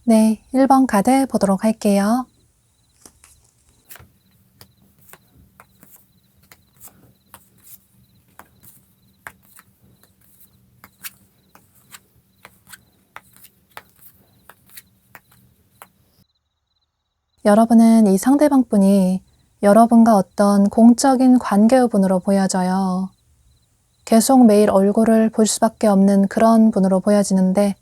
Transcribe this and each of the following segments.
네, 1번 카드 보도록 할게요. 여러분은 이 상대방 분이 여러분과 어떤 공적인 관계의 분으로 보여져요. 계속 매일 얼굴을 볼 수밖에 없는 그런 분으로 보여지는데,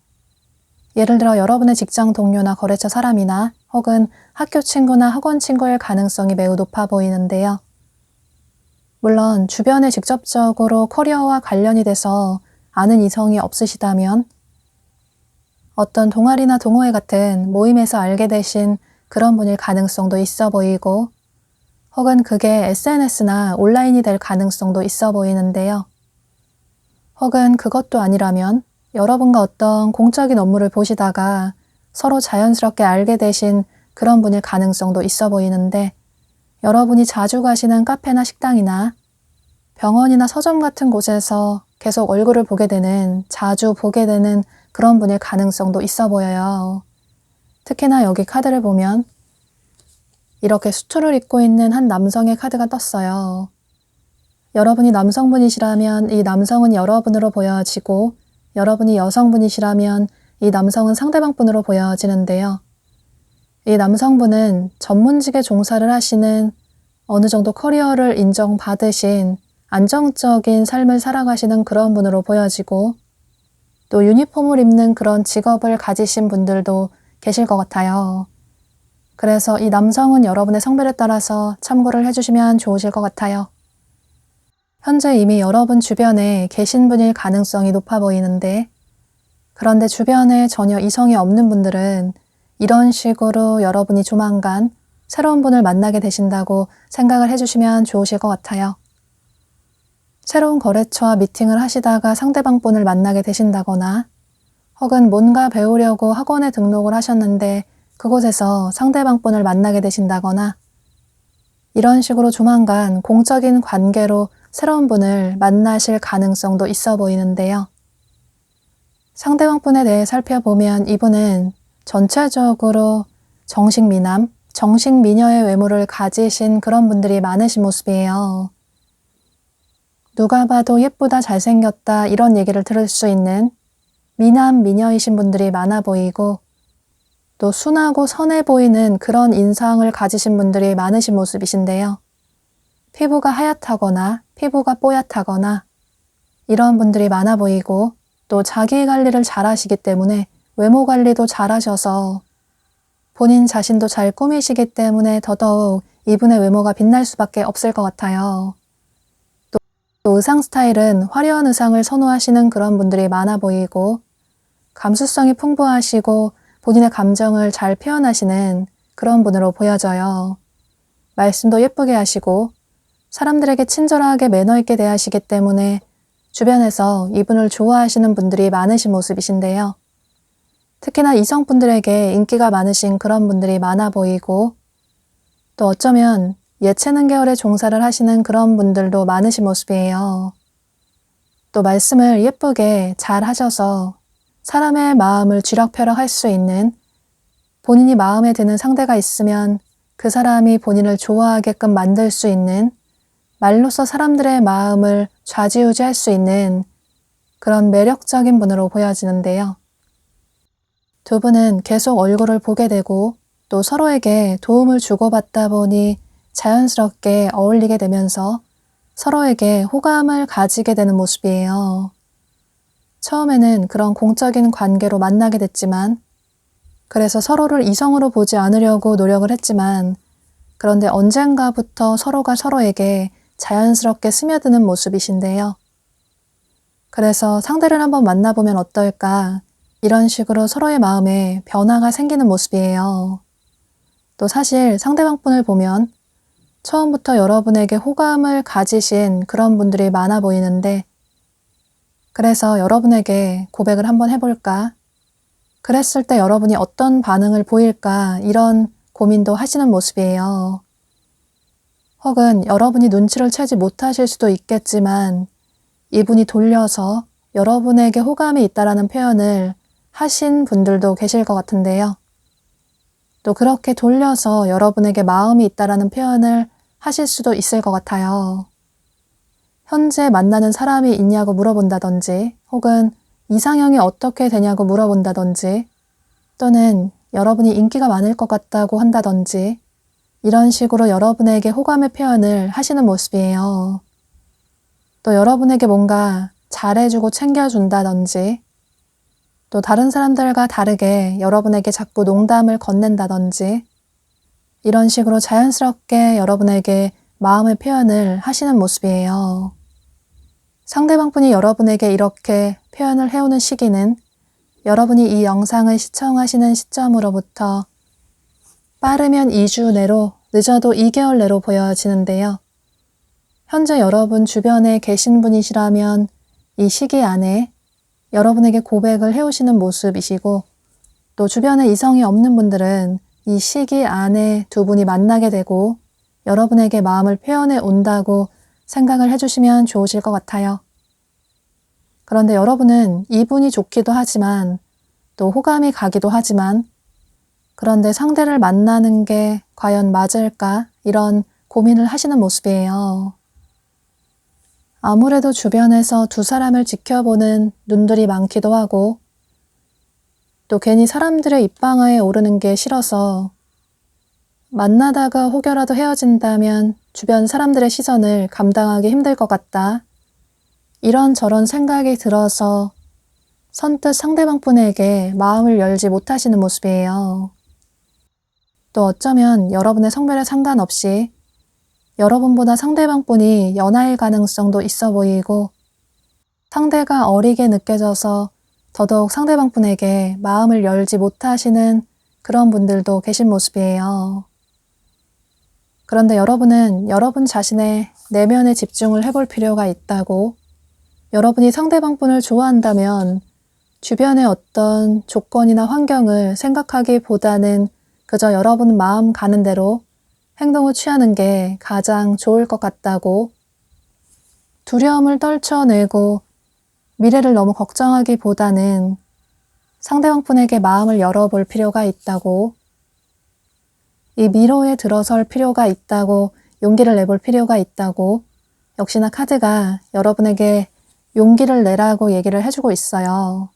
예를 들어 여러분의 직장 동료나 거래처 사람이나 혹은 학교 친구나 학원 친구일 가능성이 매우 높아 보이는데요. 물론 주변에 직접적으로 커리어와 관련이 돼서 아는 이성이 없으시다면 어떤 동아리나 동호회 같은 모임에서 알게 되신 그런 분일 가능성도 있어 보이고, 혹은 그게 SNS나 온라인이 될 가능성도 있어 보이는데요. 혹은 그것도 아니라면 여러분과 어떤 공적인 업무를 보시다가 서로 자연스럽게 알게 되신 그런 분일 가능성도 있어 보이는데, 여러분이 자주 가시는 카페나 식당이나 병원이나 서점 같은 곳에서 계속 얼굴을 보게 되는, 자주 보게 되는 그런 분일 가능성도 있어 보여요. 특히나 여기 카드를 보면 이렇게 수트를 입고 있는 한 남성의 카드가 떴어요. 여러분이 남성분이시라면 이 남성은 여러분으로 보여지고, 여러분이 여성분이시라면 이 남성은 상대방 분으로 보여지는데요. 이 남성분은 전문직에 종사를 하시는, 어느 정도 커리어를 인정받으신 안정적인 삶을 살아가시는 그런 분으로 보여지고, 또 유니폼을 입는 그런 직업을 가지신 분들도 계실 것 같아요. 그래서 이 남성은 여러분의 성별에 따라서 참고를 해주시면 좋으실 것 같아요. 현재 이미 여러분 주변에 계신 분일 가능성이 높아 보이는데, 그런데 주변에 전혀 이성이 없는 분들은 이런 식으로 여러분이 조만간 새로운 분을 만나게 되신다고 생각을 해주시면 좋으실 것 같아요. 새로운 거래처와 미팅을 하시다가 상대방 분을 만나게 되신다거나, 혹은 뭔가 배우려고 학원에 등록을 하셨는데 그곳에서 상대방 분을 만나게 되신다거나, 이런 식으로 조만간 공적인 관계로 새로운 분을 만나실 가능성도 있어 보이는데요. 상대방 분에 대해 살펴보면 이분은 전체적으로 정식미남, 정식미녀의 외모를 가지신 그런 분들이 많으신 모습이에요. 누가 봐도 예쁘다, 잘생겼다 이런 얘기를 들을 수 있는 미남, 미녀이신 분들이 많아 보이고, 또 순하고 선해 보이는 그런 인상을 가지신 분들이 많으신 모습이신데요. 피부가 하얗다거나 피부가 뽀얗다거나 이런 분들이 많아 보이고, 또 자기 관리를 잘 하시기 때문에 외모 관리도 잘 하셔서 본인 자신도 잘 꾸미시기 때문에 더더욱 이분의 외모가 빛날 수밖에 없을 것 같아요. 또 의상 스타일은 화려한 의상을 선호하시는 그런 분들이 많아 보이고, 감수성이 풍부하시고 본인의 감정을 잘 표현하시는 그런 분으로 보여져요. 말씀도 예쁘게 하시고 사람들에게 친절하게 매너 있게 대하시기 때문에 주변에서 이분을 좋아하시는 분들이 많으신 모습이신데요. 특히나 이성분들에게 인기가 많으신 그런 분들이 많아 보이고, 또 어쩌면 예체능 계열의 종사를 하시는 그런 분들도 많으신 모습이에요. 또 말씀을 예쁘게 잘 하셔서 사람의 마음을 쥐락펴락할 수 있는, 본인이 마음에 드는 상대가 있으면 그 사람이 본인을 좋아하게끔 만들 수 있는, 말로써 사람들의 마음을 좌지우지할 수 있는 그런 매력적인 분으로 보여지는데요. 두 분은 계속 얼굴을 보게 되고 또 서로에게 도움을 주고받다 보니 자연스럽게 어울리게 되면서 서로에게 호감을 가지게 되는 모습이에요. 처음에는 그런 공적인 관계로 만나게 됐지만, 그래서 서로를 이성으로 보지 않으려고 노력을 했지만, 그런데 언젠가부터 서로가 서로에게 자연스럽게 스며드는 모습이신데요. 그래서 상대를 한번 만나보면 어떨까, 이런 식으로 서로의 마음에 변화가 생기는 모습이에요. 또 사실 상대방분을 보면 처음부터 여러분에게 호감을 가지신 그런 분들이 많아 보이는데, 그래서 여러분에게 고백을 한번 해볼까? 그랬을 때 여러분이 어떤 반응을 보일까? 이런 고민도 하시는 모습이에요. 혹은 여러분이 눈치를 채지 못하실 수도 있겠지만 이분이 돌려서 여러분에게 호감이 있다라는 표현을 하신 분들도 계실 것 같은데요. 또 그렇게 돌려서 여러분에게 마음이 있다라는 표현을 하실 수도 있을 것 같아요. 현재 만나는 사람이 있냐고 물어본다든지, 혹은 이상형이 어떻게 되냐고 물어본다든지, 또는 여러분이 인기가 많을 것 같다고 한다든지, 이런 식으로 여러분에게 호감의 표현을 하시는 모습이에요. 또 여러분에게 뭔가 잘해주고 챙겨준다든지, 또 다른 사람들과 다르게 여러분에게 자꾸 농담을 건넨다든지, 이런 식으로 자연스럽게 여러분에게 마음의 표현을 하시는 모습이에요. 상대방분이 여러분에게 이렇게 표현을 해오는 시기는 여러분이 이 영상을 시청하시는 시점으로부터 빠르면 2주 내로, 늦어도 2개월 내로 보여지는데요. 현재 여러분 주변에 계신 분이시라면 이 시기 안에 여러분에게 고백을 해오시는 모습이시고, 또 주변에 이성이 없는 분들은 이 시기 안에 두 분이 만나게 되고 여러분에게 마음을 표현해 온다고 생각을 해주시면 좋으실 것 같아요. 그런데 여러분은 이분이 좋기도 하지만 또 호감이 가기도 하지만, 그런데 상대를 만나는 게 과연 맞을까? 이런 고민을 하시는 모습이에요. 아무래도 주변에서 두 사람을 지켜보는 눈들이 많기도 하고, 또 괜히 사람들의 입방아에 오르는 게 싫어서 만나다가 혹여라도 헤어진다면 주변 사람들의 시선을 감당하기 힘들 것 같다, 이런저런 생각이 들어서 선뜻 상대방분에게 마음을 열지 못하시는 모습이에요. 또 어쩌면 여러분의 성별에 상관없이 여러분보다 상대방분이 연하일 가능성도 있어 보이고, 상대가 어리게 느껴져서 더더욱 상대방분에게 마음을 열지 못하시는 그런 분들도 계신 모습이에요. 그런데 여러분은 여러분 자신의 내면에 집중을 해볼 필요가 있다고, 여러분이 상대방분을 좋아한다면 주변의 어떤 조건이나 환경을 생각하기보다는 그저 여러분 마음 가는 대로 행동을 취하는 게 가장 좋을 것 같다고, 두려움을 떨쳐내고 미래를 너무 걱정하기보다는 상대방분에게 마음을 열어볼 필요가 있다고, 이 미로에 들어설 필요가 있다고, 용기를 내볼 필요가 있다고, 역시나 카드가 여러분에게 용기를 내라고 얘기를 해주고 있어요.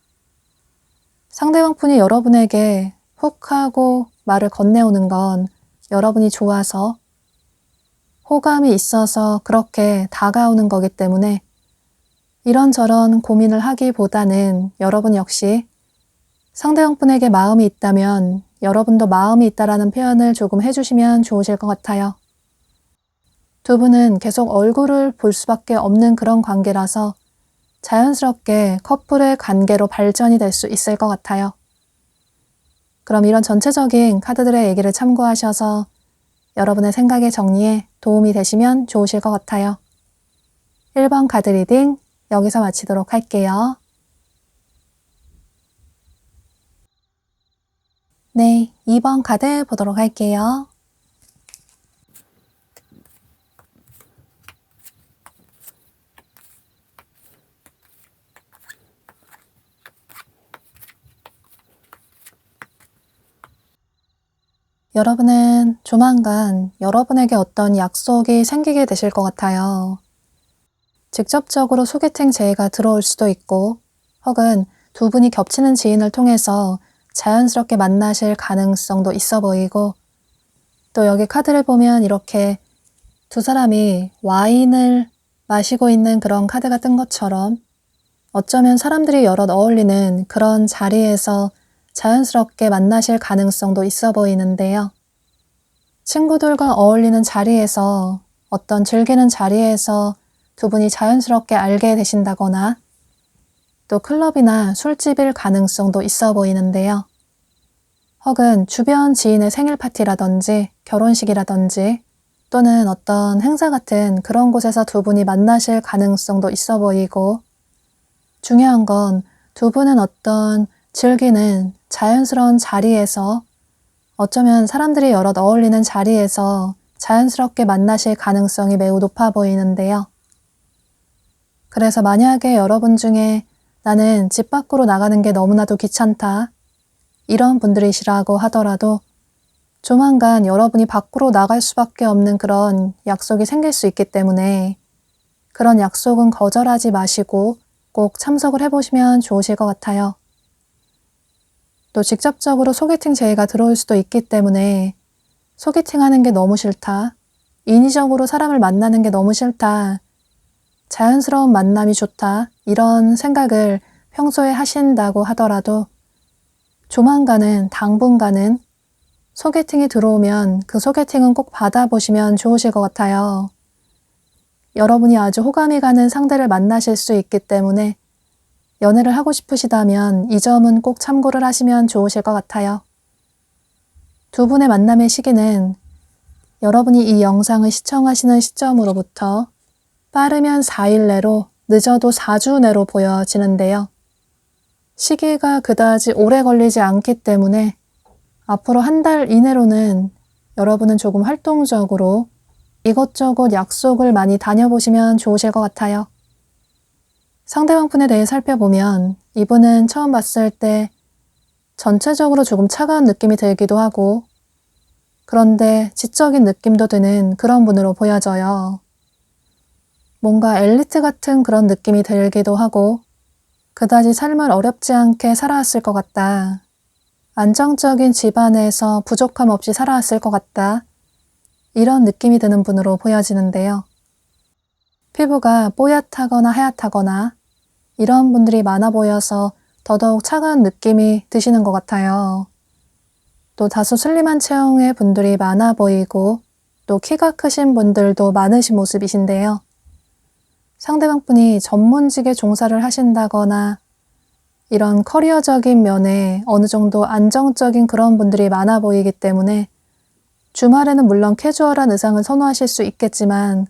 상대방분이 여러분에게 훅 하고 말을 건네오는 건 여러분이 좋아서, 호감이 있어서 그렇게 다가오는 거기 때문에 이런저런 고민을 하기보다는 여러분 역시 상대방분에게 마음이 있다면 여러분도 마음이 있다라는 표현을 조금 해주시면 좋으실 것 같아요. 두 분은 계속 얼굴을 볼 수밖에 없는 그런 관계라서 자연스럽게 커플의 관계로 발전이 될 수 있을 것 같아요. 그럼 이런 전체적인 카드들의 얘기를 참고하셔서 여러분의 생각의 정리에 도움이 되시면 좋으실 것 같아요. 1번 카드 리딩 여기서 마치도록 할게요. 네, 2번 카드 보도록 할게요. 여러분은 조만간 여러분에게 어떤 약속이 생기게 되실 것 같아요. 직접적으로 소개팅 제의가 들어올 수도 있고, 혹은 두 분이 겹치는 지인을 통해서 자연스럽게 만나실 가능성도 있어 보이고, 또 여기 카드를 보면 이렇게 두 사람이 와인을 마시고 있는 그런 카드가 뜬 것처럼 어쩌면 사람들이 여럿 어울리는 그런 자리에서 자연스럽게 만나실 가능성도 있어 보이는데요. 친구들과 어울리는 자리에서, 어떤 즐기는 자리에서 두 분이 자연스럽게 알게 되신다거나, 또 클럽이나 술집일 가능성도 있어 보이는데요. 혹은 주변 지인의 생일 파티라든지 결혼식이라든지 또는 어떤 행사 같은 그런 곳에서 두 분이 만나실 가능성도 있어 보이고, 중요한 건 두 분은 어떤 즐기는 자연스러운 자리에서, 어쩌면 사람들이 여럿 어울리는 자리에서 자연스럽게 만나실 가능성이 매우 높아 보이는데요. 그래서 만약에 여러분 중에 나는 집 밖으로 나가는 게 너무나도 귀찮다, 이런 분들이시라고 하더라도 조만간 여러분이 밖으로 나갈 수밖에 없는 그런 약속이 생길 수 있기 때문에 그런 약속은 거절하지 마시고 꼭 참석을 해보시면 좋으실 것 같아요. 또 직접적으로 소개팅 제의가 들어올 수도 있기 때문에 소개팅하는 게 너무 싫다, 인위적으로 사람을 만나는 게 너무 싫다, 자연스러운 만남이 좋다, 이런 생각을 평소에 하신다고 하더라도 조만간은, 당분간은 소개팅이 들어오면 그 소개팅은 꼭 받아보시면 좋으실 것 같아요. 여러분이 아주 호감이 가는 상대를 만나실 수 있기 때문에 연애를 하고 싶으시다면 이 점은 꼭 참고를 하시면 좋으실 것 같아요. 두 분의 만남의 시기는 여러분이 이 영상을 시청하시는 시점으로부터 빠르면 4일 내로, 늦어도 4주 내로 보여지는데요. 시기가 그다지 오래 걸리지 않기 때문에 앞으로 한 달 이내로는 여러분은 조금 활동적으로 이것저것 약속을 많이 다녀보시면 좋으실 것 같아요. 상대방 분에 대해 살펴보면 이분은 처음 봤을 때 전체적으로 조금 차가운 느낌이 들기도 하고, 그런데 지적인 느낌도 드는 그런 분으로 보여져요. 뭔가 엘리트 같은 그런 느낌이 들기도 하고, 그다지 삶을 어렵지 않게 살아왔을 것 같다, 안정적인 집안에서 부족함 없이 살아왔을 것 같다, 이런 느낌이 드는 분으로 보여지는데요. 피부가 뽀얗다거나 하얗다거나 이런 분들이 많아 보여서 더더욱 차가운 느낌이 드시는 것 같아요. 또 다소 슬림한 체형의 분들이 많아 보이고, 또 키가 크신 분들도 많으신 모습이신데요. 상대방 분이 전문직에 종사를 하신다거나 이런 커리어적인 면에 어느 정도 안정적인 그런 분들이 많아 보이기 때문에 주말에는 물론 캐주얼한 의상을 선호하실 수 있겠지만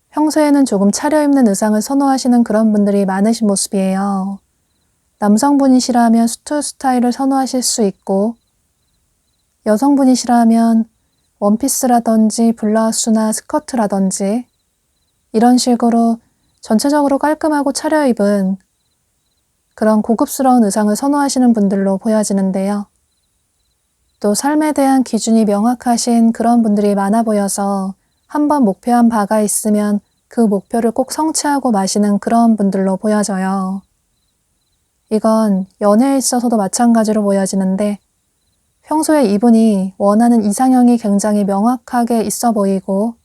평소에는 조금 차려입는 의상을 선호하시는 그런 분들이 많으신 모습이에요. 남성분이시라면 수트 스타일을 선호하실 수 있고, 여성분이시라면 원피스라든지 블라우스나 스커트라든지 이런 식으로 전체적으로 깔끔하고 차려입은 그런 고급스러운 의상을 선호하시는 분들로 보여지는데요. 또 삶에 대한 기준이 명확하신 그런 분들이 많아 보여서 한번 목표한 바가 있으면 그 목표를 꼭 성취하고 마시는 그런 분들로 보여져요. 이건 연애에 있어서도 마찬가지로 보여지는데, 평소에 이분이 원하는 이상형이 굉장히 명확하게 있어 보이고,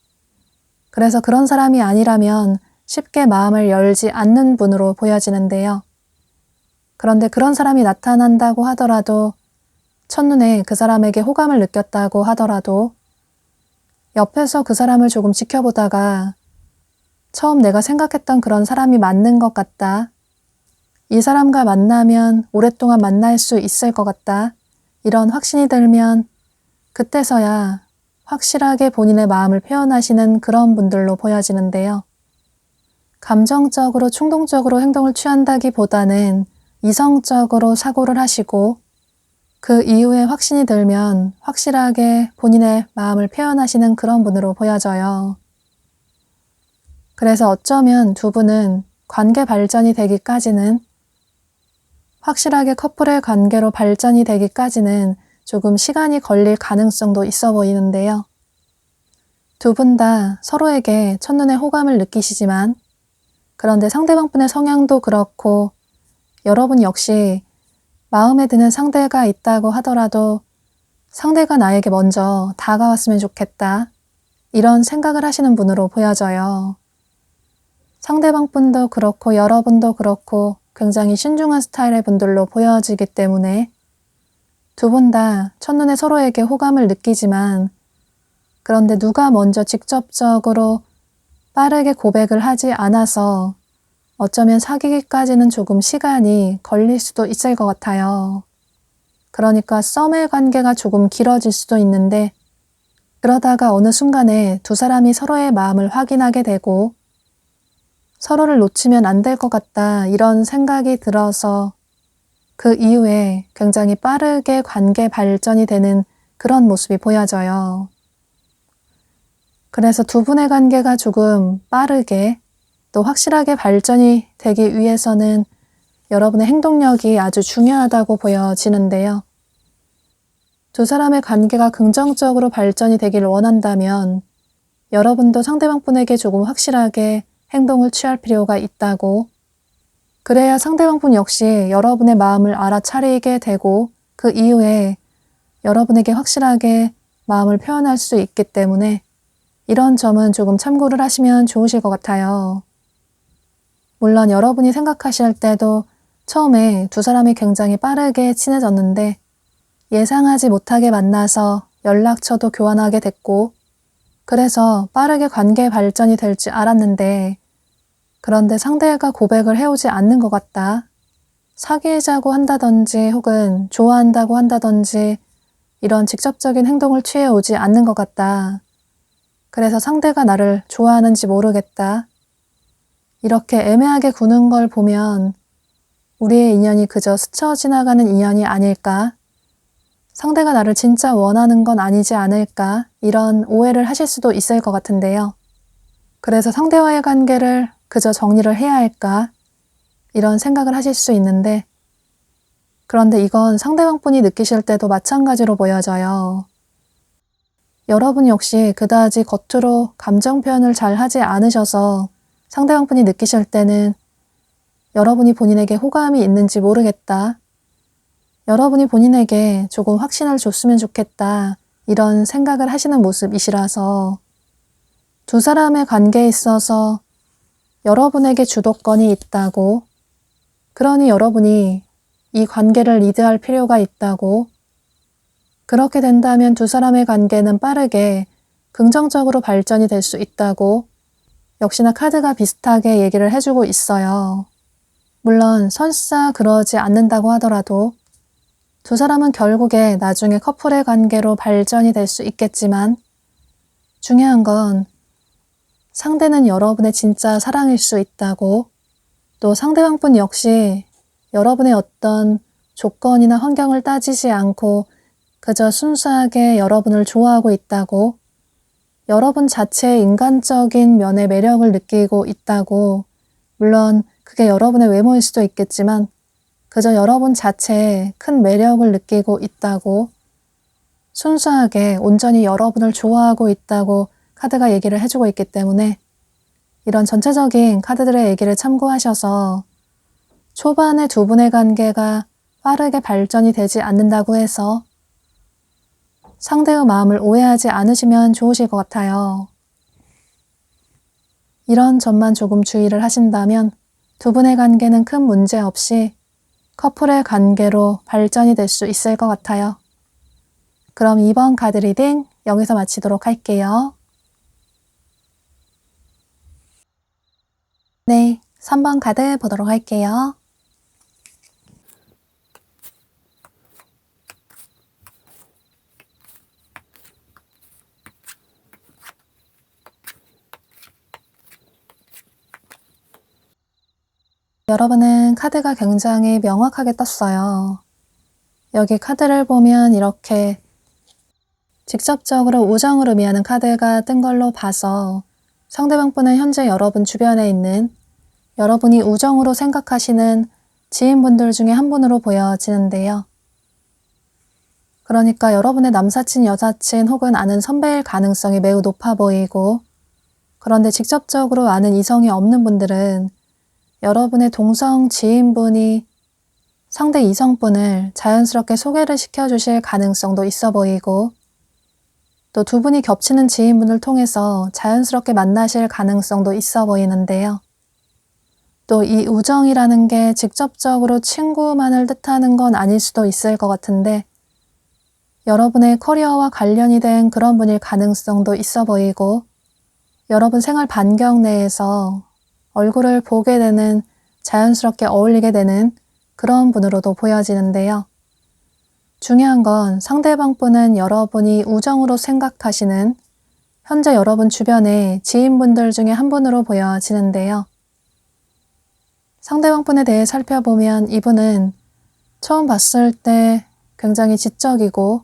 그래서 그런 사람이 아니라면 쉽게 마음을 열지 않는 분으로 보여지는데요. 그런데 그런 사람이 나타난다고 하더라도, 첫눈에 그 사람에게 호감을 느꼈다고 하더라도 옆에서 그 사람을 조금 지켜보다가 처음 내가 생각했던 그런 사람이 맞는 것 같다, 이 사람과 만나면 오랫동안 만날 수 있을 것 같다, 이런 확신이 들면 그때서야 확실하게 본인의 마음을 표현하시는 그런 분들로 보여지는데요. 감정적으로 충동적으로 행동을 취한다기보다는 이성적으로 사고를 하시고, 그 이후에 확신이 들면 확실하게 본인의 마음을 표현하시는 그런 분으로 보여져요. 그래서 어쩌면 두 분은 관계 발전이 되기까지는, 확실하게 커플의 관계로 발전이 되기까지는 조금 시간이 걸릴 가능성도 있어 보이는데요. 두 분 다 서로에게 첫눈에 호감을 느끼시지만 그런데 상대방분의 성향도 그렇고 여러분 역시 마음에 드는 상대가 있다고 하더라도 상대가 나에게 먼저 다가왔으면 좋겠다. 이런 생각을 하시는 분으로 보여져요. 상대방분도 그렇고 여러분도 그렇고 굉장히 신중한 스타일의 분들로 보여지기 때문에 두 분 다 첫눈에 서로에게 호감을 느끼지만 그런데 누가 먼저 직접적으로 빠르게 고백을 하지 않아서 어쩌면 사귀기까지는 조금 시간이 걸릴 수도 있을 것 같아요. 그러니까 썸의 관계가 조금 길어질 수도 있는데 그러다가 어느 순간에 두 사람이 서로의 마음을 확인하게 되고 서로를 놓치면 안 될 것 같다 이런 생각이 들어서 그 이후에 굉장히 빠르게 관계 발전이 되는 그런 모습이 보여져요. 그래서 두 분의 관계가 조금 빠르게 또 확실하게 발전이 되기 위해서는 여러분의 행동력이 아주 중요하다고 보여지는데요. 두 사람의 관계가 긍정적으로 발전이 되기를 원한다면 여러분도 상대방분에게 조금 확실하게 행동을 취할 필요가 있다고, 그래야 상대방분 역시 여러분의 마음을 알아차리게 되고 그 이후에 여러분에게 확실하게 마음을 표현할 수 있기 때문에 이런 점은 조금 참고를 하시면 좋으실 것 같아요. 물론 여러분이 생각하실 때도 처음에 두 사람이 굉장히 빠르게 친해졌는데 예상하지 못하게 만나서 연락처도 교환하게 됐고 그래서 빠르게 관계 발전이 될 줄 알았는데 그런데 상대가 고백을 해오지 않는 것 같다. 사귀자고 한다든지 혹은 좋아한다고 한다든지 이런 직접적인 행동을 취해오지 않는 것 같다. 그래서 상대가 나를 좋아하는지 모르겠다. 이렇게 애매하게 구는 걸 보면 우리의 인연이 그저 스쳐 지나가는 인연이 아닐까? 상대가 나를 진짜 원하는 건 아니지 않을까? 이런 오해를 하실 수도 있을 것 같은데요. 그래서 상대와의 관계를 그저 정리를 해야 할까? 이런 생각을 하실 수 있는데 그런데 이건 상대방분이 느끼실 때도 마찬가지로 보여져요. 여러분 역시 그다지 겉으로 감정 표현을 잘 하지 않으셔서 상대방분이 느끼실 때는 여러분이 본인에게 호감이 있는지 모르겠다. 여러분이 본인에게 조금 확신을 줬으면 좋겠다. 이런 생각을 하시는 모습이시라서 두 사람의 관계에 있어서 여러분에게 주도권이 있다고, 그러니 여러분이 이 관계를 리드할 필요가 있다고, 그렇게 된다면 두 사람의 관계는 빠르게 긍정적으로 발전이 될 수 있다고 역시나 카드가 비슷하게 얘기를 해주고 있어요. 물론 설사 그러지 않는다고 하더라도 두 사람은 결국에 나중에 커플의 관계로 발전이 될 수 있겠지만 중요한 건 상대는 여러분의 진짜 사랑일 수 있다고, 또 상대방분 역시 여러분의 어떤 조건이나 환경을 따지지 않고 그저 순수하게 여러분을 좋아하고 있다고, 여러분 자체의 인간적인 면의 매력을 느끼고 있다고, 물론 그게 여러분의 외모일 수도 있겠지만 그저 여러분 자체에 큰 매력을 느끼고 있다고, 순수하게 온전히 여러분을 좋아하고 있다고 카드가 얘기를 해주고 있기 때문에 이런 전체적인 카드들의 얘기를 참고하셔서 초반에 두 분의 관계가 빠르게 발전이 되지 않는다고 해서 상대의 마음을 오해하지 않으시면 좋으실 것 같아요. 이런 점만 조금 주의를 하신다면 두 분의 관계는 큰 문제 없이 커플의 관계로 발전이 될 수 있을 것 같아요. 그럼 이번 카드 리딩 여기서 마치도록 할게요. 네, 3번 카드 보도록 할게요. 여러분은 카드가 굉장히 명확하게 떴어요. 여기 카드를 보면 이렇게 직접적으로 우정을 의미하는 카드가 뜬 걸로 봐서 상대방분은 현재 여러분 주변에 있는 여러분이 우정으로 생각하시는 지인분들 중에 한 분으로 보여지는데요. 그러니까 여러분의 남사친, 여사친 혹은 아는 선배일 가능성이 매우 높아 보이고, 그런데 직접적으로 아는 이성이 없는 분들은 여러분의 동성 지인분이 상대 이성분을 자연스럽게 소개를 시켜주실 가능성도 있어 보이고, 또 두 분이 겹치는 지인분을 통해서 자연스럽게 만나실 가능성도 있어 보이는데요. 또 이 우정이라는 게 직접적으로 친구만을 뜻하는 건 아닐 수도 있을 것 같은데, 여러분의 커리어와 관련이 된 그런 분일 가능성도 있어 보이고, 여러분 생활 반경 내에서 얼굴을 보게 되는, 자연스럽게 어울리게 되는 그런 분으로도 보여지는데요. 중요한 건 상대방 분은 여러분이 우정으로 생각하시는 현재 여러분 주변의 지인분들 중에 한 분으로 보여지는데요. 상대방 분에 대해 살펴보면 이분은 처음 봤을 때 굉장히 지적이고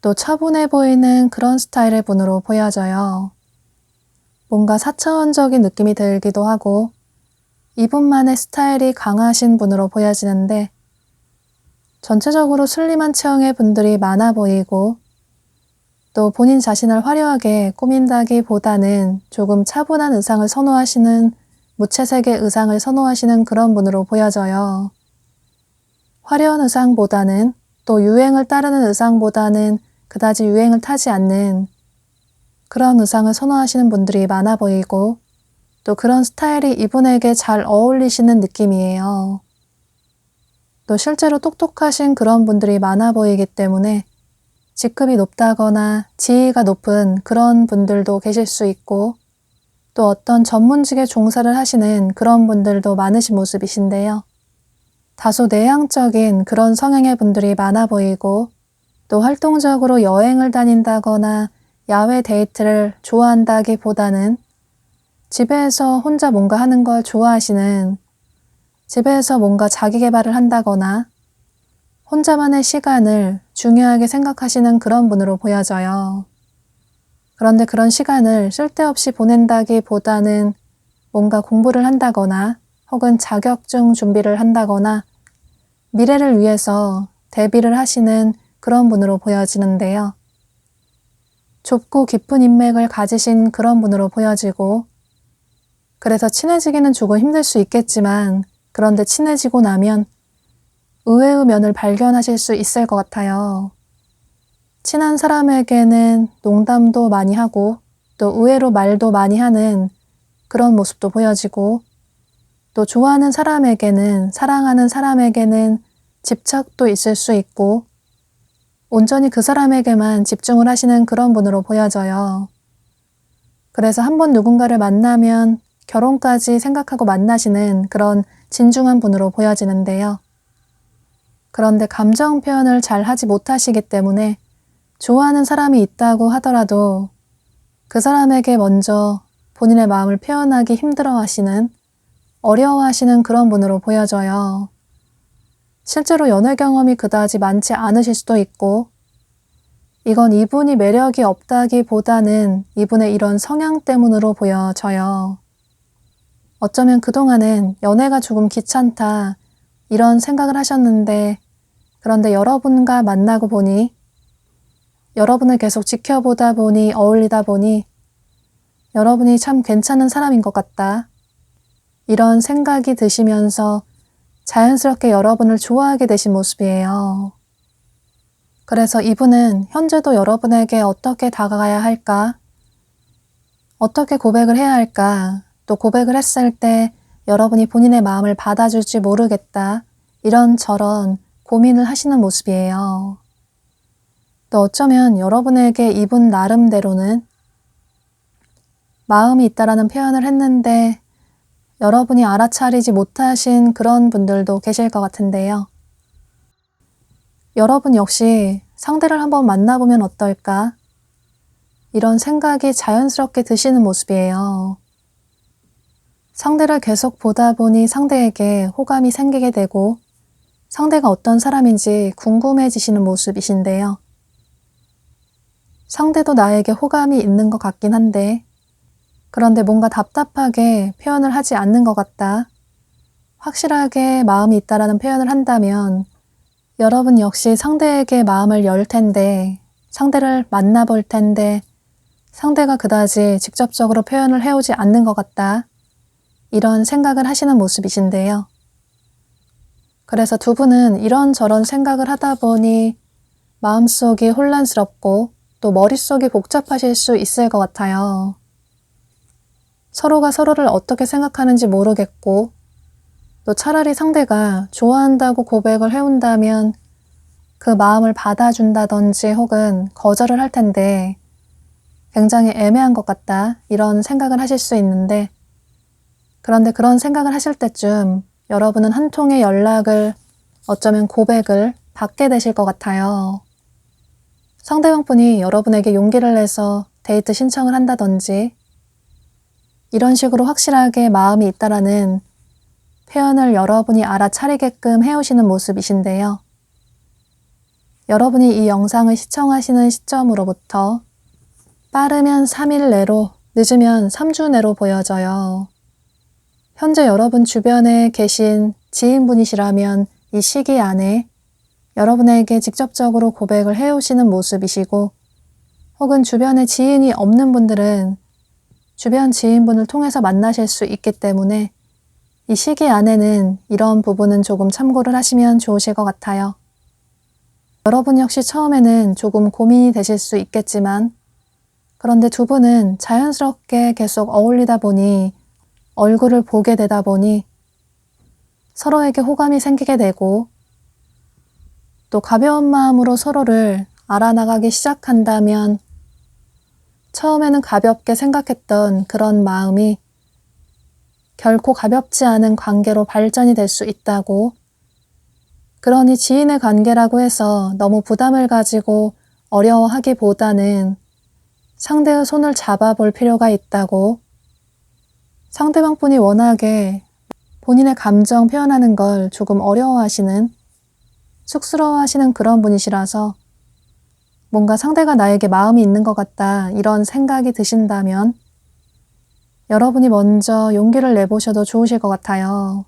또 차분해 보이는 그런 스타일의 분으로 보여져요. 뭔가 사차원적인 느낌이 들기도 하고 이분만의 스타일이 강하신 분으로 보여지는데, 전체적으로 슬림한 체형의 분들이 많아 보이고 또 본인 자신을 화려하게 꾸민다기보다는 조금 차분한 의상을 선호하시는, 무채색의 의상을 선호하시는 그런 분으로 보여져요. 화려한 의상보다는, 또 유행을 따르는 의상보다는 그다지 유행을 타지 않는 그런 의상을 선호하시는 분들이 많아 보이고, 또 그런 스타일이 이분에게 잘 어울리시는 느낌이에요. 또 실제로 똑똑하신 그런 분들이 많아 보이기 때문에 직급이 높다거나 지위가 높은 그런 분들도 계실 수 있고, 또 어떤 전문직에 종사를 하시는 그런 분들도 많으신 모습이신데요. 다소 내향적인 그런 성향의 분들이 많아 보이고, 또 활동적으로 여행을 다닌다거나 야외 데이트를 좋아한다기보다는 집에서 혼자 뭔가 하는 걸 좋아하시는, 집에서 뭔가 자기 개발을 한다거나 혼자만의 시간을 중요하게 생각하시는 그런 분으로 보여져요. 그런데 그런 시간을 쓸데없이 보낸다기보다는 뭔가 공부를 한다거나 혹은 자격증 준비를 한다거나 미래를 위해서 대비를 하시는 그런 분으로 보여지는데요. 좁고 깊은 인맥을 가지신 그런 분으로 보여지고, 그래서 친해지기는 조금 힘들 수 있겠지만 그런데 친해지고 나면 의외의 면을 발견하실 수 있을 것 같아요. 친한 사람에게는 농담도 많이 하고 또 의외로 말도 많이 하는 그런 모습도 보여지고, 또 좋아하는 사람에게는, 사랑하는 사람에게는 집착도 있을 수 있고 온전히 그 사람에게만 집중을 하시는 그런 분으로 보여져요. 그래서 한번 누군가를 만나면 결혼까지 생각하고 만나시는 그런 진중한 분으로 보여지는데요. 그런데 감정 표현을 잘 하지 못하시기 때문에 좋아하는 사람이 있다고 하더라도 그 사람에게 먼저 본인의 마음을 표현하기 힘들어하시는, 어려워하시는 그런 분으로 보여져요. 실제로 연애 경험이 그다지 많지 않으실 수도 있고, 이건 이분이 매력이 없다기보다는 이분의 이런 성향 때문으로 보여져요. 어쩌면 그동안은 연애가 조금 귀찮다 이런 생각을 하셨는데, 그런데 여러분과 만나고 보니, 여러분을 계속 지켜보다 보니, 어울리다 보니 여러분이 참 괜찮은 사람인 것 같다, 이런 생각이 드시면서 자연스럽게 여러분을 좋아하게 되신 모습이에요. 그래서 이분은 현재도 여러분에게 어떻게 다가가야 할까? 어떻게 고백을 해야 할까? 또 고백을 했을 때 여러분이 본인의 마음을 받아줄지 모르겠다, 이런저런 고민을 하시는 모습이에요. 또 어쩌면 여러분에게 이분 나름대로는 마음이 있다라는 표현을 했는데 여러분이 알아차리지 못하신 그런 분들도 계실 것 같은데요. 여러분 역시 상대를 한번 만나보면 어떨까? 이런 생각이 자연스럽게 드시는 모습이에요. 상대를 계속 보다 보니 상대에게 호감이 생기게 되고 상대가 어떤 사람인지 궁금해지시는 모습이신데요. 상대도 나에게 호감이 있는 것 같긴 한데, 그런데 뭔가 답답하게 표현을 하지 않는 것 같다, 확실하게 마음이 있다라는 표현을 한다면 여러분 역시 상대에게 마음을 열 텐데, 상대를 만나볼 텐데, 상대가 그다지 직접적으로 표현을 해오지 않는 것 같다. 이런 생각을 하시는 모습이신데요. 그래서 두 분은 이런저런 생각을 하다 보니 마음속이 혼란스럽고 또 머릿속이 복잡하실 수 있을 것 같아요. 서로가 서로를 어떻게 생각하는지 모르겠고, 또 차라리 상대가 좋아한다고 고백을 해온다면 그 마음을 받아준다든지 혹은 거절을 할 텐데 굉장히 애매한 것 같다, 이런 생각을 하실 수 있는데, 그런데 그런 생각을 하실 때쯤 여러분은 한 통의 연락을, 어쩌면 고백을 받게 되실 것 같아요. 상대방분이 여러분에게 용기를 내서 데이트 신청을 한다든지 이런 식으로 확실하게 마음이 있다라는 표현을 여러분이 알아차리게끔 해오시는 모습이신데요. 여러분이 이 영상을 시청하시는 시점으로부터 빠르면 3일 내로, 늦으면 3주 내로 보여져요. 현재 여러분 주변에 계신 지인분이시라면 이 시기 안에 여러분에게 직접적으로 고백을 해오시는 모습이시고, 혹은 주변에 지인이 없는 분들은 주변 지인분을 통해서 만나실 수 있기 때문에 이 시기 안에는 이런 부분은 조금 참고를 하시면 좋으실 것 같아요. 여러분 역시 처음에는 조금 고민이 되실 수 있겠지만, 그런데 두 분은 자연스럽게 계속 어울리다 보니, 얼굴을 보게 되다 보니 서로에게 호감이 생기게 되고, 또 가벼운 마음으로 서로를 알아나가기 시작한다면 처음에는 가볍게 생각했던 그런 마음이 결코 가볍지 않은 관계로 발전이 될 수 있다고, 그러니 지인의 관계라고 해서 너무 부담을 가지고 어려워하기보다는 상대의 손을 잡아볼 필요가 있다고, 상대방분이 워낙에 본인의 감정 표현하는 걸 조금 어려워하시는, 쑥스러워하시는 그런 분이시라서 뭔가 상대가 나에게 마음이 있는 것 같다, 이런 생각이 드신다면 여러분이 먼저 용기를 내보셔도 좋으실 것 같아요.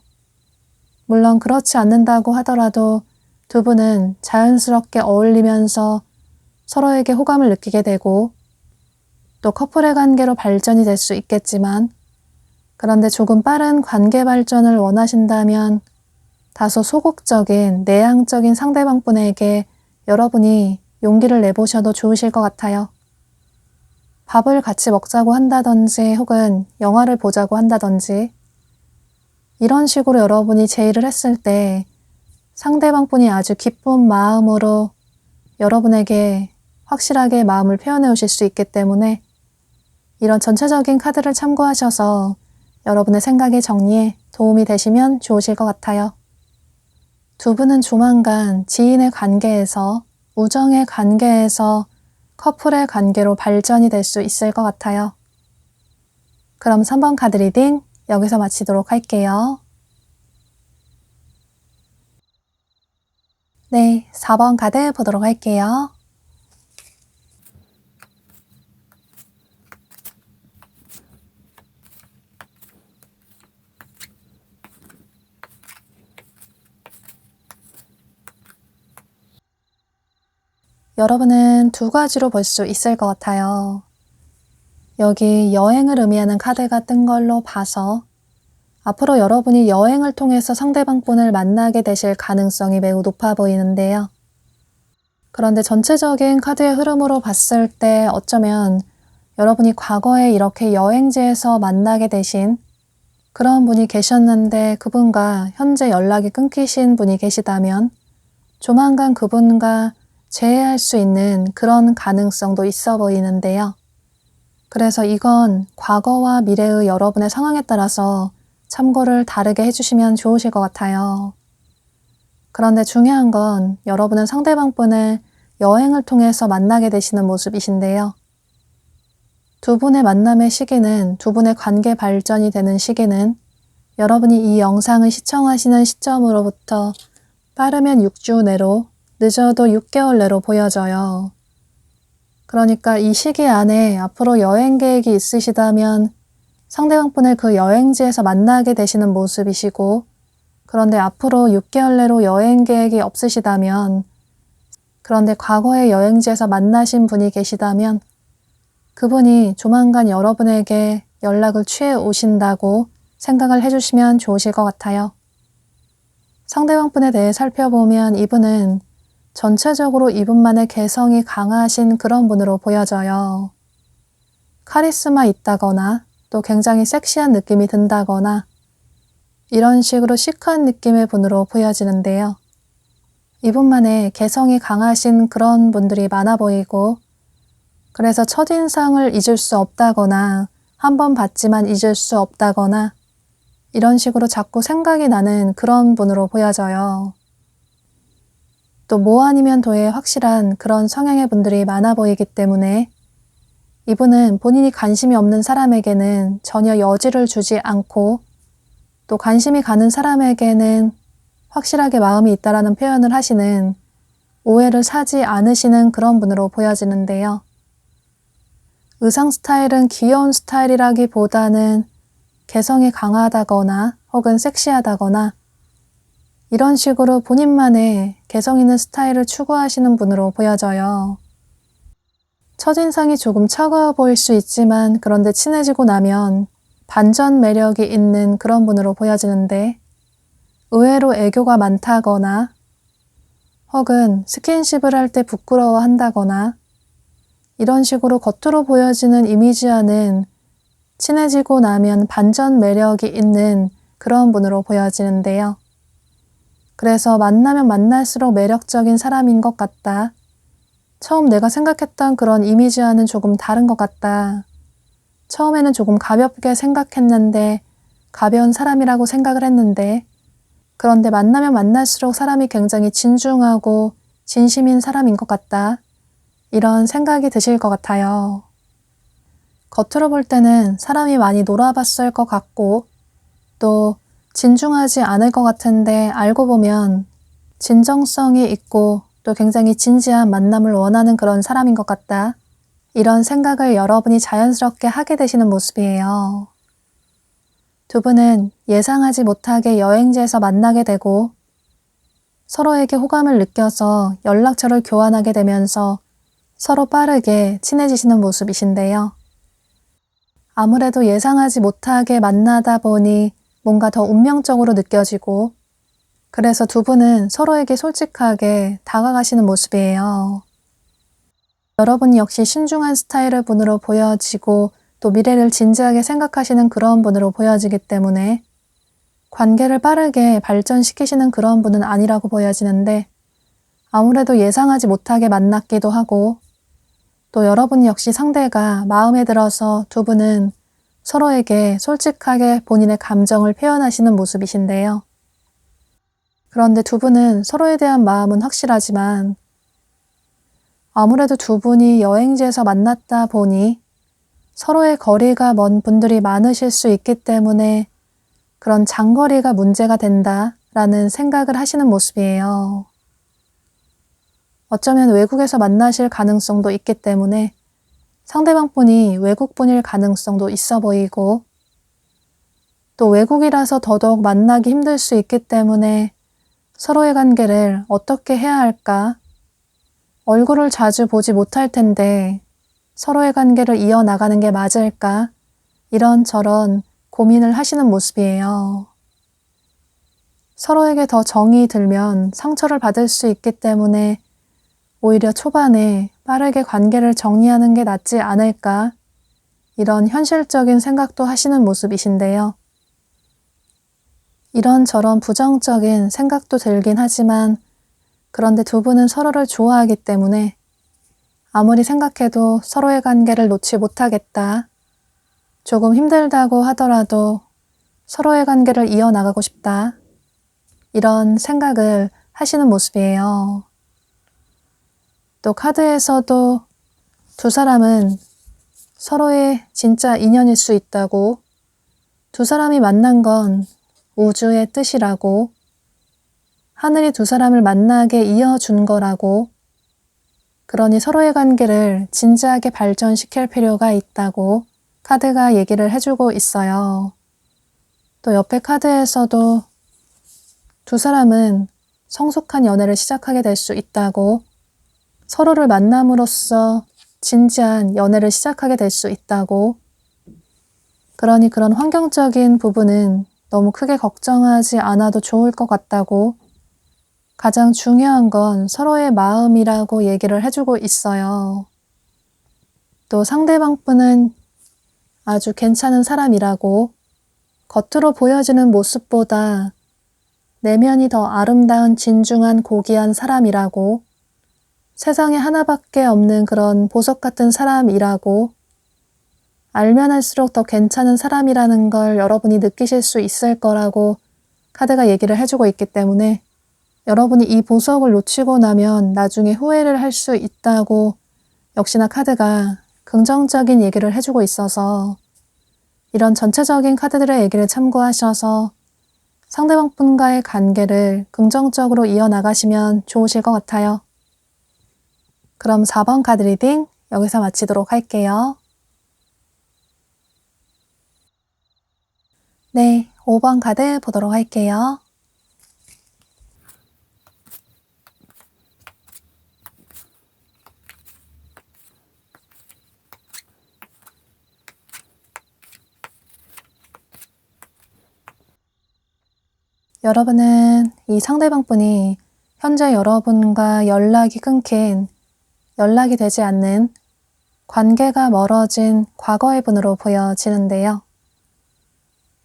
물론 그렇지 않는다고 하더라도 두 분은 자연스럽게 어울리면서 서로에게 호감을 느끼게 되고 또 커플의 관계로 발전이 될 수 있겠지만, 그런데 조금 빠른 관계 발전을 원하신다면 다소 소극적인, 내향적인 상대방분에게 여러분이 용기를 내보셔도 좋으실 것 같아요. 밥을 같이 먹자고 한다든지 혹은 영화를 보자고 한다든지 이런 식으로 여러분이 제의를 했을 때 상대방분이 아주 기쁜 마음으로 여러분에게 확실하게 마음을 표현해 오실 수 있기 때문에 이런 전체적인 카드를 참고하셔서 여러분의 생각의 정리에 도움이 되시면 좋으실 것 같아요. 두 분은 조만간 지인의 관계에서, 우정의 관계에서 커플의 관계로 발전이 될 수 있을 것 같아요. 그럼 3번 카드 리딩 여기서 마치도록 할게요. 네, 4번 카드 보도록 할게요. 여러분은 두 가지로 볼 수 있을 것 같아요. 여기 여행을 의미하는 카드가 뜬 걸로 봐서 앞으로 여러분이 여행을 통해서 상대방분을 만나게 되실 가능성이 매우 높아 보이는데요. 그런데 전체적인 카드의 흐름으로 봤을 때 어쩌면 여러분이 과거에 이렇게 여행지에서 만나게 되신 그런 분이 계셨는데 그분과 현재 연락이 끊기신 분이 계시다면 조만간 그분과 재회할 수 있는 그런 가능성도 있어 보이는데요. 그래서 이건 과거와 미래의 여러분의 상황에 따라서 참고를 다르게 해주시면 좋으실 것 같아요. 그런데 중요한 건 여러분은 상대방분을 여행을 통해서 만나게 되시는 모습이신데요. 두 분의 만남의 시기는, 두 분의 관계 발전이 되는 시기는 여러분이 이 영상을 시청하시는 시점으로부터 빠르면 6주 내로, 늦어도 6개월 내로 보여져요. 그러니까 이 시기 안에 앞으로 여행 계획이 있으시다면 상대방분을 그 여행지에서 만나게 되시는 모습이시고, 그런데 앞으로 6개월 내로 여행 계획이 없으시다면, 그런데 과거의 여행지에서 만나신 분이 계시다면 그분이 조만간 여러분에게 연락을 취해 오신다고 생각을 해주시면 좋으실 것 같아요. 상대방분에 대해 살펴보면 이분은 전체적으로 이분만의 개성이 강하신 그런 분으로 보여져요. 카리스마 있다거나 또 굉장히 섹시한 느낌이 든다거나 이런 식으로 시크한 느낌의 분으로 보여지는데요. 이분만의 개성이 강하신 그런 분들이 많아 보이고, 그래서 첫인상을 잊을 수 없다거나 한 번 봤지만 잊을 수 없다거나 이런 식으로 자꾸 생각이 나는 그런 분으로 보여져요. 또 뭐 아니면 도에 확실한 그런 성향의 분들이 많아 보이기 때문에 이분은 본인이 관심이 없는 사람에게는 전혀 여지를 주지 않고, 또 관심이 가는 사람에게는 확실하게 마음이 있다라는 표현을 하시는, 오해를 사지 않으시는 그런 분으로 보여지는데요. 의상 스타일은 귀여운 스타일이라기보다는 개성이 강하다거나 혹은 섹시하다거나 이런 식으로 본인만의 개성 있는 스타일을 추구하시는 분으로 보여져요. 첫인상이 조금 차가워 보일 수 있지만 그런데 친해지고 나면 반전 매력이 있는 그런 분으로 보여지는데, 의외로 애교가 많다거나 혹은 스킨십을 할 때 부끄러워한다거나 이런 식으로 겉으로 보여지는 이미지와는 친해지고 나면 반전 매력이 있는 그런 분으로 보여지는데요. 그래서 만나면 만날수록 매력적인 사람인 것 같다. 처음 내가 생각했던 그런 이미지와는 조금 다른 것 같다. 처음에는 조금 가볍게 생각했는데, 가벼운 사람이라고 생각을 했는데, 그런데 만나면 만날수록 사람이 굉장히 진중하고 진심인 사람인 것 같다. 이런 생각이 드실 것 같아요. 겉으로 볼 때는 사람이 많이 놀아봤을 것 같고 또 진중하지 않을 것 같은데 알고 보면 진정성이 있고 또 굉장히 진지한 만남을 원하는 그런 사람인 것 같다. 이런 생각을 여러분이 자연스럽게 하게 되시는 모습이에요. 두 분은 예상하지 못하게 여행지에서 만나게 되고 서로에게 호감을 느껴서 연락처를 교환하게 되면서 서로 빠르게 친해지시는 모습이신데요. 아무래도 예상하지 못하게 만나다 보니 뭔가 더 운명적으로 느껴지고, 그래서 두 분은 서로에게 솔직하게 다가가시는 모습이에요. 여러분 역시 신중한 스타일의 분으로 보여지고 또 미래를 진지하게 생각하시는 그런 분으로 보여지기 때문에 관계를 빠르게 발전시키시는 그런 분은 아니라고 보여지는데, 아무래도 예상하지 못하게 만났기도 하고 또 여러분 역시 상대가 마음에 들어서 두 분은 서로에게 솔직하게 본인의 감정을 표현하시는 모습이신데요. 그런데 두 분은 서로에 대한 마음은 확실하지만 아무래도 두 분이 여행지에서 만났다 보니 서로의 거리가 먼 분들이 많으실 수 있기 때문에 그런 장거리가 문제가 된다라는 생각을 하시는 모습이에요. 어쩌면 외국에서 만나실 가능성도 있기 때문에 상대방 분이 외국분일 가능성도 있어 보이고, 또 외국이라서 더더욱 만나기 힘들 수 있기 때문에 서로의 관계를 어떻게 해야 할까? 얼굴을 자주 보지 못할 텐데 서로의 관계를 이어나가는 게 맞을까? 이런저런 고민을 하시는 모습이에요. 서로에게 더 정이 들면 상처를 받을 수 있기 때문에 오히려 초반에 빠르게 관계를 정리하는 게 낫지 않을까? 이런 현실적인 생각도 하시는 모습이신데요. 이런저런 부정적인 생각도 들긴 하지만 그런데 두 분은 서로를 좋아하기 때문에 아무리 생각해도 서로의 관계를 놓지 못하겠다. 조금 힘들다고 하더라도 서로의 관계를 이어나가고 싶다. 이런 생각을 하시는 모습이에요. 또 카드에서도 두 사람은 서로의 진짜 인연일 수 있다고, 두 사람이 만난 건 우주의 뜻이라고, 하늘이 두 사람을 만나게 이어준 거라고, 그러니 서로의 관계를 진지하게 발전시킬 필요가 있다고 카드가 얘기를 해주고 있어요. 또 옆에 카드에서도 두 사람은 성숙한 연애를 시작하게 될 수 있다고, 서로를 만남으로써 진지한 연애를 시작하게 될 수 있다고, 그러니 그런 환경적인 부분은 너무 크게 걱정하지 않아도 좋을 것 같다고, 가장 중요한 건 서로의 마음이라고 얘기를 해주고 있어요. 또 상대방 분은 아주 괜찮은 사람이라고, 겉으로 보여지는 모습보다 내면이 더 아름다운 진중한 고귀한 사람이라고, 세상에 하나밖에 없는 그런 보석 같은 사람이라고, 알면 할수록 더 괜찮은 사람이라는 걸 여러분이 느끼실 수 있을 거라고 카드가 얘기를 해주고 있기 때문에, 여러분이 이 보석을 놓치고 나면 나중에 후회를 할 수 있다고 역시나 카드가 긍정적인 얘기를 해주고 있어서, 이런 전체적인 카드들의 얘기를 참고하셔서 상대방 분과의 관계를 긍정적으로 이어나가시면 좋으실 것 같아요. 그럼 4번 카드 리딩 여기서 마치도록 할게요. 네, 5번 카드 보도록 할게요. 여러분은 이 상대방 분이 현재 여러분과 연락이 끊긴, 연락이 되지 않는, 관계가 멀어진 과거의 분으로 보여지는데요.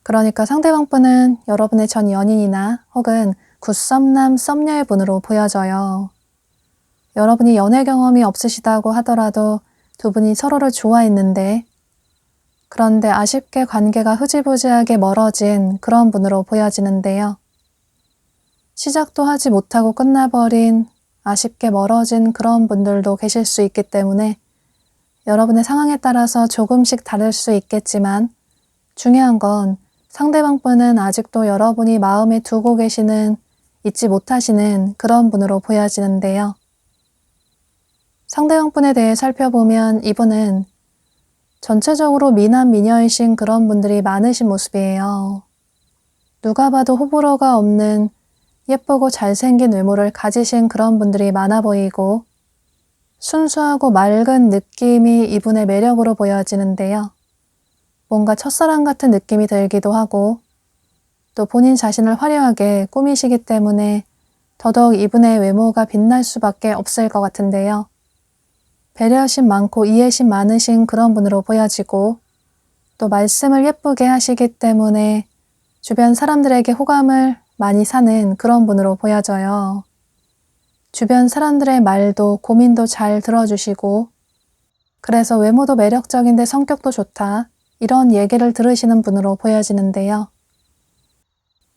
그러니까 상대방 분은 여러분의 전 연인이나 혹은 굿썸남 썸녀의 분으로 보여져요. 여러분이 연애 경험이 없으시다고 하더라도 두 분이 서로를 좋아했는데, 그런데 아쉽게 관계가 흐지부지하게 멀어진 그런 분으로 보여지는데요. 시작도 하지 못하고 끝나버린, 아쉽게 멀어진 그런 분들도 계실 수 있기 때문에 여러분의 상황에 따라서 조금씩 다를 수 있겠지만, 중요한 건 상대방 분은 아직도 여러분이 마음에 두고 계시는, 잊지 못하시는 그런 분으로 보여지는데요. 상대방 분에 대해 살펴보면 이분은 전체적으로 미남 미녀이신 그런 분들이 많으신 모습이에요. 누가 봐도 호불호가 없는 예쁘고 잘생긴 외모를 가지신 그런 분들이 많아 보이고, 순수하고 맑은 느낌이 이분의 매력으로 보여지는데요. 뭔가 첫사랑 같은 느낌이 들기도 하고, 또 본인 자신을 화려하게 꾸미시기 때문에 더더욱 이분의 외모가 빛날 수밖에 없을 것 같은데요. 배려심 많고 이해심 많으신 그런 분으로 보여지고, 또 말씀을 예쁘게 하시기 때문에 주변 사람들에게 호감을 많이 사는 그런 분으로 보여져요. 주변 사람들의 말도 고민도 잘 들어주시고, 그래서 외모도 매력적인데 성격도 좋다, 이런 얘기를 들으시는 분으로 보여지는데요.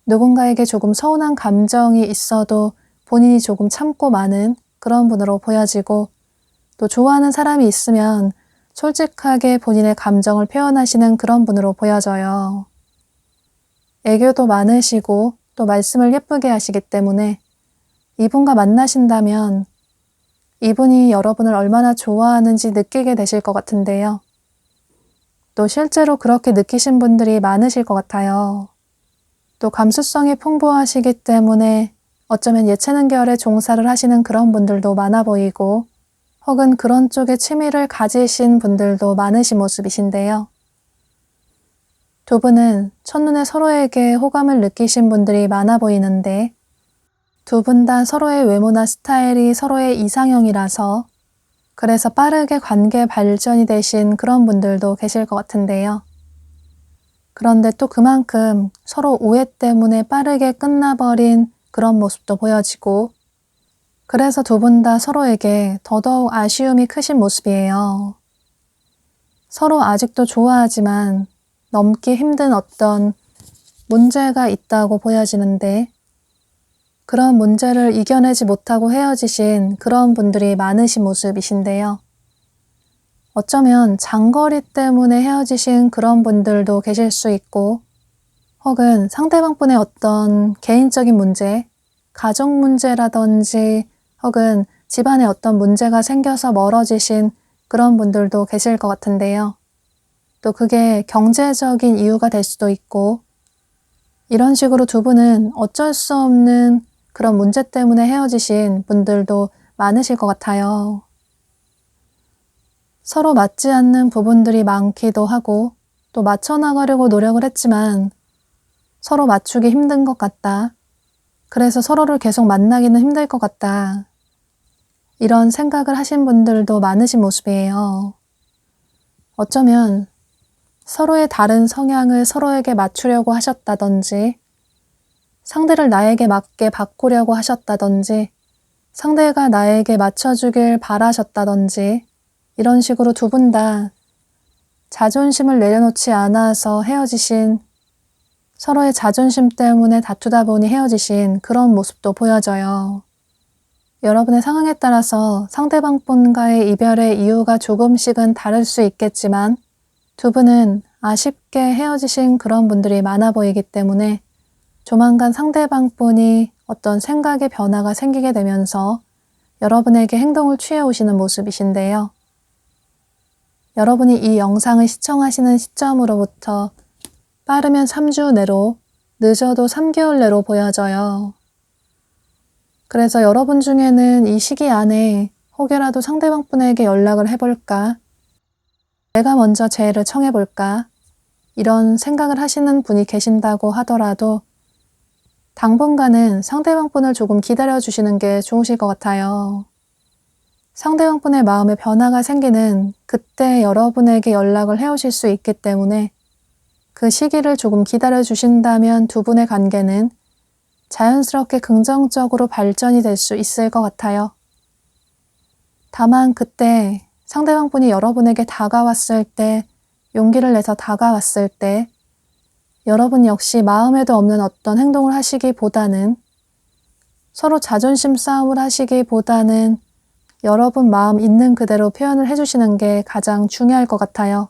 누군가에게 조금 서운한 감정이 있어도 본인이 조금 참고 마는 그런 분으로 보여지고, 또 좋아하는 사람이 있으면 솔직하게 본인의 감정을 표현하시는 그런 분으로 보여져요. 애교도 많으시고 또 말씀을 예쁘게 하시기 때문에 이분과 만나신다면 이분이 여러분을 얼마나 좋아하는지 느끼게 되실 것 같은데요. 또 실제로 그렇게 느끼신 분들이 많으실 것 같아요. 또 감수성이 풍부하시기 때문에 어쩌면 예체능 계열에 종사를 하시는 그런 분들도 많아 보이고, 혹은 그런 쪽에 취미를 가지신 분들도 많으신 모습이신데요. 두 분은 첫눈에 서로에게 호감을 느끼신 분들이 많아 보이는데, 두 분 다 서로의 외모나 스타일이 서로의 이상형이라서 그래서 빠르게 관계 발전이 되신 그런 분들도 계실 것 같은데요. 그런데 또 그만큼 서로 오해 때문에 빠르게 끝나버린 그런 모습도 보여지고, 그래서 두 분 다 서로에게 더더욱 아쉬움이 크신 모습이에요. 서로 아직도 좋아하지만 넘기 힘든 어떤 문제가 있다고 보여지는데, 그런 문제를 이겨내지 못하고 헤어지신 그런 분들이 많으신 모습이신데요. 어쩌면 장거리 때문에 헤어지신 그런 분들도 계실 수 있고, 혹은 상대방 분의 어떤 개인적인 문제, 가정 문제라든지 혹은 집안에 어떤 문제가 생겨서 멀어지신 그런 분들도 계실 것 같은데요. 또 그게 경제적인 이유가 될 수도 있고, 이런 식으로 두 분은 어쩔 수 없는 그런 문제 때문에 헤어지신 분들도 많으실 것 같아요. 서로 맞지 않는 부분들이 많기도 하고 또 맞춰나가려고 노력을 했지만 서로 맞추기 힘든 것 같다. 그래서 서로를 계속 만나기는 힘들 것 같다. 이런 생각을 하신 분들도 많으신 모습이에요. 어쩌면 서로의 다른 성향을 서로에게 맞추려고 하셨다든지, 상대를 나에게 맞게 바꾸려고 하셨다든지, 상대가 나에게 맞춰주길 바라셨다든지, 이런 식으로 두 분 다 자존심을 내려놓지 않아서 헤어지신, 서로의 자존심 때문에 다투다 보니 헤어지신 그런 모습도 보여져요. 여러분의 상황에 따라서 상대방 분과의 이별의 이유가 조금씩은 다를 수 있겠지만 두 분은 아쉽게 헤어지신 그런 분들이 많아 보이기 때문에 조만간 상대방 분이 어떤 생각의 변화가 생기게 되면서 여러분에게 행동을 취해 오시는 모습이신데요. 여러분이 이 영상을 시청하시는 시점으로부터 빠르면 3주 내로, 늦어도 3개월 내로 보여져요. 그래서 여러분 중에는 이 시기 안에 혹여라도 상대방 분에게 연락을 해볼까? 내가 먼저 재회를 청해볼까? 이런 생각을 하시는 분이 계신다고 하더라도 당분간은 상대방 분을 조금 기다려주시는 게 좋으실 것 같아요. 상대방 분의 마음에 변화가 생기는 그때 여러분에게 연락을 해오실 수 있기 때문에 그 시기를 조금 기다려주신다면 두 분의 관계는 자연스럽게 긍정적으로 발전이 될 수 있을 것 같아요. 다만 그때 상대방 분이 여러분에게 다가왔을 때, 용기를 내서 다가왔을 때 여러분 역시 마음에도 없는 어떤 행동을 하시기보다는, 서로 자존심 싸움을 하시기보다는 여러분 마음 있는 그대로 표현을 해주시는 게 가장 중요할 것 같아요.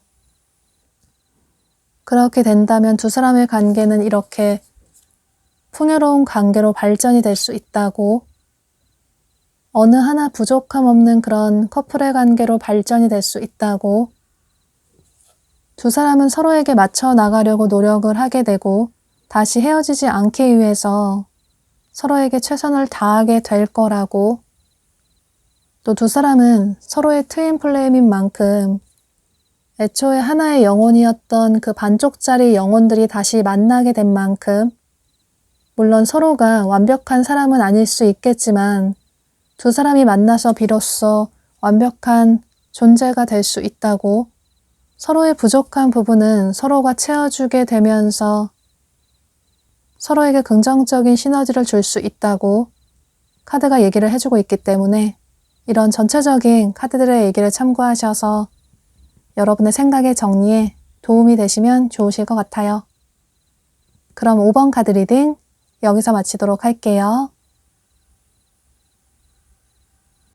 그렇게 된다면 두 사람의 관계는 이렇게 풍요로운 관계로 발전이 될 수 있다고, 어느 하나 부족함 없는 그런 커플의 관계로 발전이 될 수 있다고, 두 사람은 서로에게 맞춰 나가려고 노력을 하게 되고 다시 헤어지지 않기 위해서 서로에게 최선을 다하게 될 거라고, 또 두 사람은 서로의 트윈 플레임인 만큼 애초에 하나의 영혼이었던 그 반쪽짜리 영혼들이 다시 만나게 된 만큼, 물론 서로가 완벽한 사람은 아닐 수 있겠지만 두 사람이 만나서 비로소 완벽한 존재가 될 수 있다고, 서로의 부족한 부분은 서로가 채워주게 되면서 서로에게 긍정적인 시너지를 줄 수 있다고 카드가 얘기를 해주고 있기 때문에 이런 전체적인 카드들의 얘기를 참고하셔서 여러분의 생각의 정리에 도움이 되시면 좋으실 것 같아요. 그럼 5번 카드 리딩 여기서 마치도록 할게요.